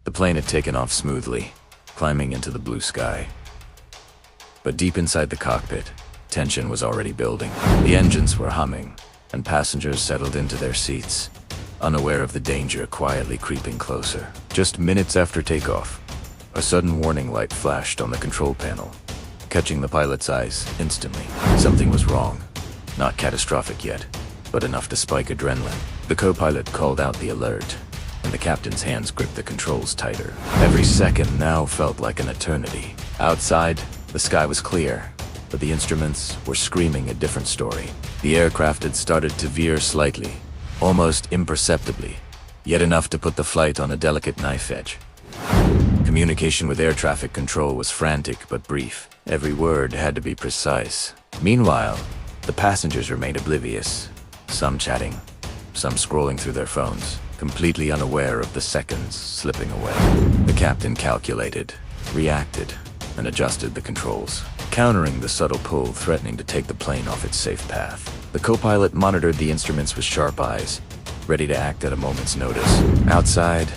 The plane had taken off smoothly, climbing into the blue sky. But deep inside the cockpit, tension was already building. The engines were humming, and passengers settled into their seats, unaware of the danger quietly creeping closer. Just minutes after takeoff, a sudden warning light flashed on the control panel, catching the pilot's eyes instantly. Something was wrong. Not catastrophic yet, but enough to spike adrenaline. The co-pilot called out the alert, and the captain's hands gripped the controls tighter. Every second now felt like an eternity. Outside, the sky was clear, but the instruments were screaming a different story. The aircraft had started to veer slightly, almost imperceptibly, yet enough to put the flight on a delicate knife edge. Communication with air traffic control was frantic but brief. Every word had to be precise. Meanwhile, the passengers remained oblivious, some chatting, some scrolling through their phones, completely unaware of the seconds slipping away. The captain calculated, reacted, and adjusted the controls, countering the subtle pull threatening to take the plane off its safe path. The co-pilot monitored the instruments with sharp eyes, ready to act at a moment's notice. Outside,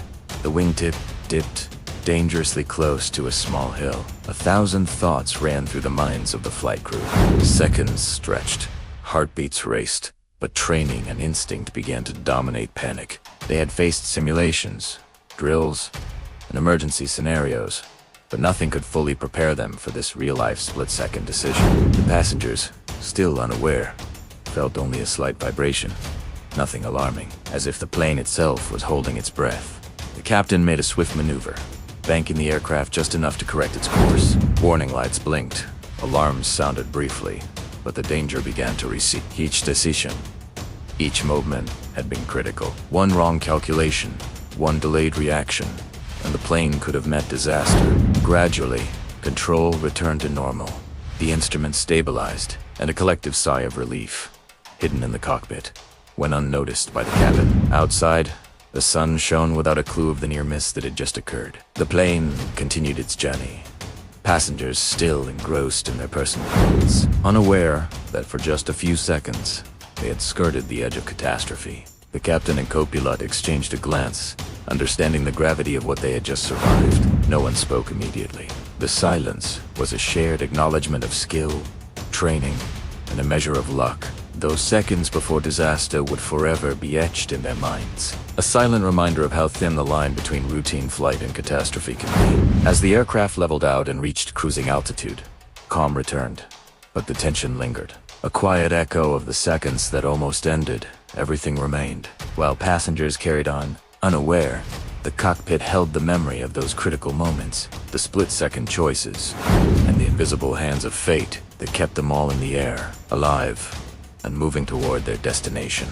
the wingtip dipped dangerously close to a small hill. 1,000 thoughts ran through the minds of the flight crew. Seconds stretched, heartbeats raced, but training and instinct began to dominate panic. They had faced simulations, drills, and emergency scenarios, but nothing could fully prepare them for this real-life split-second decision. The passengers, still unaware, felt only a slight vibration, nothing alarming, as if the plane itself was holding its breath. The captain made a swift maneuver, banking the aircraft just enough to correct its course. Warning lights blinked, alarms sounded briefly, but the danger began to recede. Each decision, each movement had been critical. One wrong calculation, one delayed reaction, and the plane could have met disaster. Gradually, control returned to normal. The instruments stabilized, and a collective sigh of relief, hidden in the cockpit, went unnoticed by the cabin. Outside, the sun shone without a clue of the near miss that had just occurred. The plane continued its journey, passengers still engrossed in their personal thoughts, unaware that for just a few seconds, they had skirted the edge of catastrophe. The captain and co-pilot exchanged a glance, understanding the gravity of what they had just survived. No one spoke immediately. The silence was a shared acknowledgement of skill, training, and a measure of luck. Those seconds before disaster would forever be etched in their minds. A silent reminder of how thin the line between routine flight and catastrophe can be. As the aircraft leveled out and reached cruising altitude, calm returned, but the tension lingered. A quiet echo of the seconds that almost ended, everything remained. While passengers carried on, unaware, the cockpit held the memory of those critical moments, the split-second choices, and the invisible hands of fate that kept them all in the air, alive, and moving toward their destination.